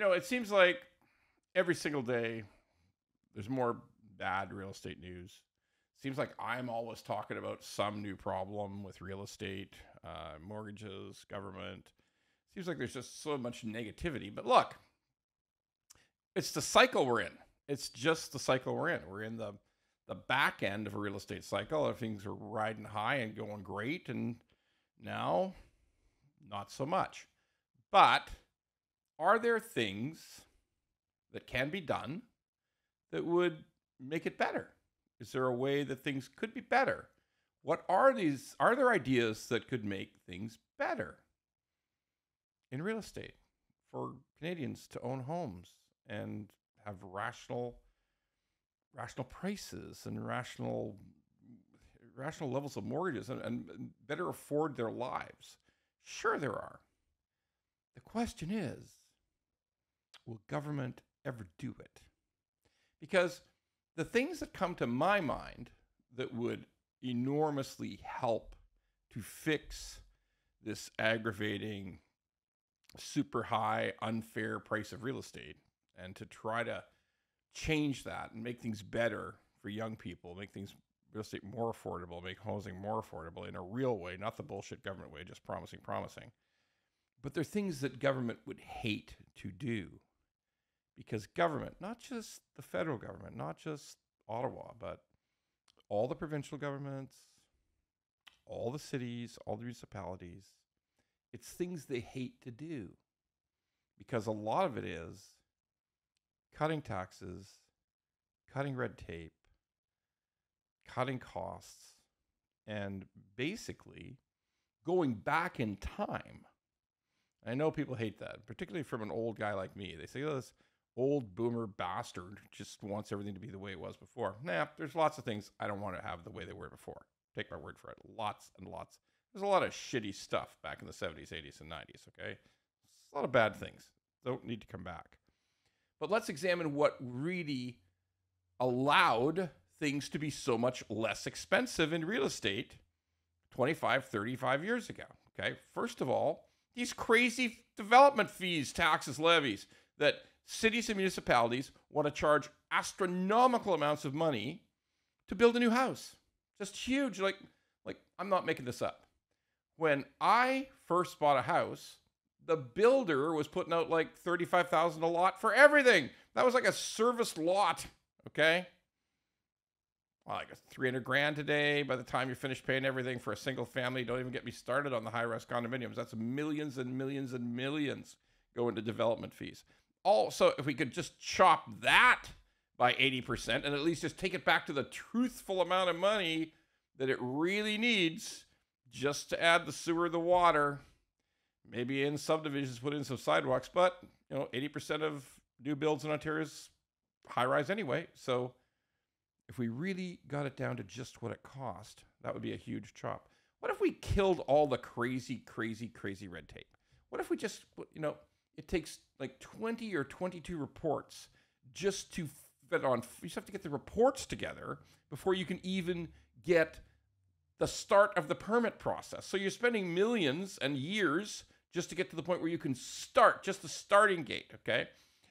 It seems like every single day there's more bad real estate news. Seems like I'm always talking about some new problem with real estate, mortgages, government. Seems like there's just so much negativity. But look, it's the cycle we're in. It's just the cycle we're in. We're in the back end of a real estate cycle. Things are riding high and going great, and now not so much. But are there things that can be done that would make it better? Is there a way that things could be better? What are these? Are there ideas that could make things better in real estate for Canadians to own homes and have rational prices and rational levels of mortgages and better afford their lives? Sure, there are. The question is, will government ever do it? Because the things that come to my mind that would enormously help to fix this aggravating, super high, unfair price of real estate and to try to change that and make things better for young people, make things real estate more affordable, make housing more affordable in a real way, not the bullshit government way, just promising. But they're things that government would hate to do. Because government, not just the federal government, not just Ottawa, but all the provincial governments, all the cities, all the municipalities, it's things they hate to do. Because a lot of it is cutting taxes, cutting red tape, cutting costs, and basically going back in time. I know people hate that, particularly from an old guy like me. They say, oh, this old boomer bastard just wants everything to be the way it was before. Nah, there's lots of things I don't want to have the way they were before. Take my word for it. Lots and lots. There's a lot of shitty stuff back in the 70s, 80s, and 90s, okay? A lot of bad things. Don't need to come back. But let's examine what really allowed things to be so much less expensive in real estate 25, 35 years ago, okay? First of all, these crazy development fees, taxes, levies that cities and municipalities want to charge astronomical amounts of money to build a new house. Just huge. Like I'm not making this up. When I first bought a house, the builder was putting out like $35,000 a lot for everything. That was like a service lot, okay? Well, like $300,000 today. By the time you finish paying everything for a single family, don't even get me started on the high-rise condominiums. That's millions and millions and millions go into development fees. Also, if we could just chop that by 80% and at least just take it back to the truthful amount of money that it really needs just to add the sewer, the water, maybe in subdivisions put in some sidewalks, but 80% of new builds in Ontario is high-rise anyway. So if we really got it down to just what it cost, that would be a huge chop. What if we killed all the crazy red tape? What if we just, it takes like 20 or 22 reports just to fit on. You just have to get the reports together before you can even get the start of the permit process. So you're spending millions and years just to get to the point where you can start, just the starting gate, okay?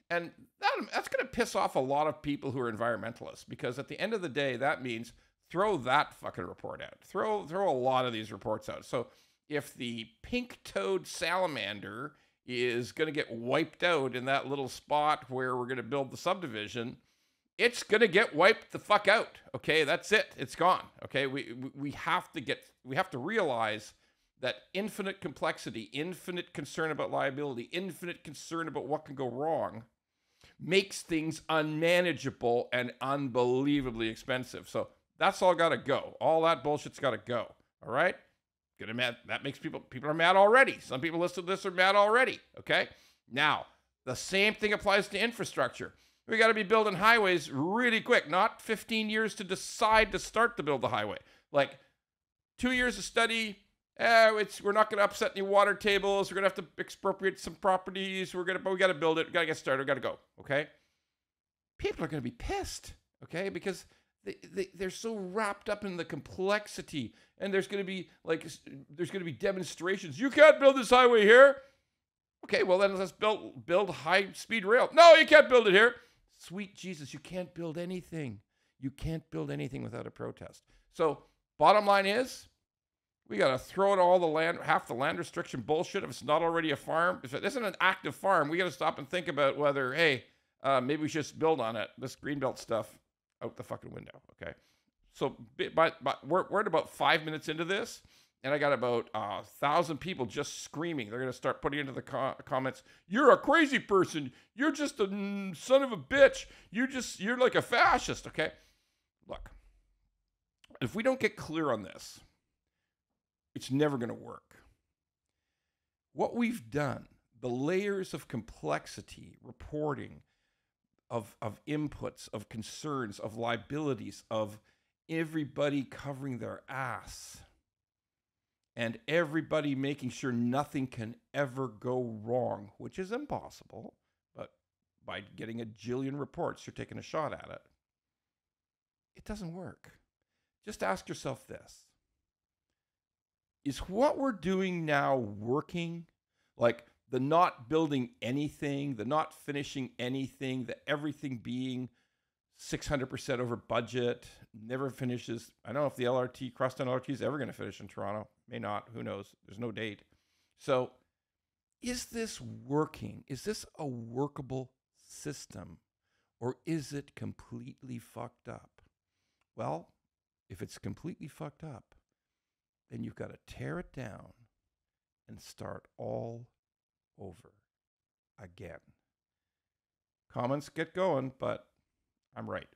And that's going to piss off a lot of people who are environmentalists, because at the end of the day, that means throw that fucking report out. Throw a lot of these reports out. So if the pink-toed salamander is going to get wiped out in that little spot where we're going to build the subdivision, it's going to get wiped the fuck out. Okay, that's it. It's gone. Okay, we have to realize that infinite complexity, infinite concern about liability, infinite concern about what can go wrong makes things unmanageable and unbelievably expensive. So that's all got to go. All that bullshit's got to go. All right? Get mad. That makes people are mad already. Some people listening to this are mad already. Okay? Now, the same thing applies to infrastructure. We got to be building highways really quick, not 15 years to decide to start to build the highway. Like 2 years of study, we're not going to upset any water tables. We're going to have to expropriate some properties. But we got to build it. We got to get started. We got to go. Okay? People are going to be pissed. Okay? Because they're so wrapped up in the complexity, and there's going to be demonstrations. You can't build this highway here. Okay, well then let's build high-speed rail. No, you can't build it here. Sweet Jesus, you can't build anything. You can't build anything without a protest. So bottom line is, we got to throw out all the land, half the land restriction bullshit. If it's not already a farm, if it isn't an active farm, we got to stop and think about whether, hey, maybe we should just build on it. This greenbelt stuff out the fucking window. Okay. So, but we're at about 5 minutes into this, and I got about 1,000 people just screaming. They're going to start putting into the comments, "You're a crazy person. You're just a son of a bitch. You're like a fascist." Okay. Look, if we don't get clear on this, it's never going to work. What we've done, the layers of complexity, reporting, of inputs, of concerns, of liabilities, of everybody covering their ass, and everybody making sure nothing can ever go wrong, which is impossible, but by getting a jillion reports, you're taking a shot at it. It doesn't work. Just ask yourself this. Is what we're doing now working? Like the not building anything, the not finishing anything, the everything being 600% over budget, never finishes. I don't know if the LRT, Crosstown LRT is ever going to finish in Toronto. May not, who knows? There's no date. So is this working? Is this a workable system? Or is it completely fucked up? Well, if it's completely fucked up, then you've got to tear it down and start all over again. Comments get going, but I'm right.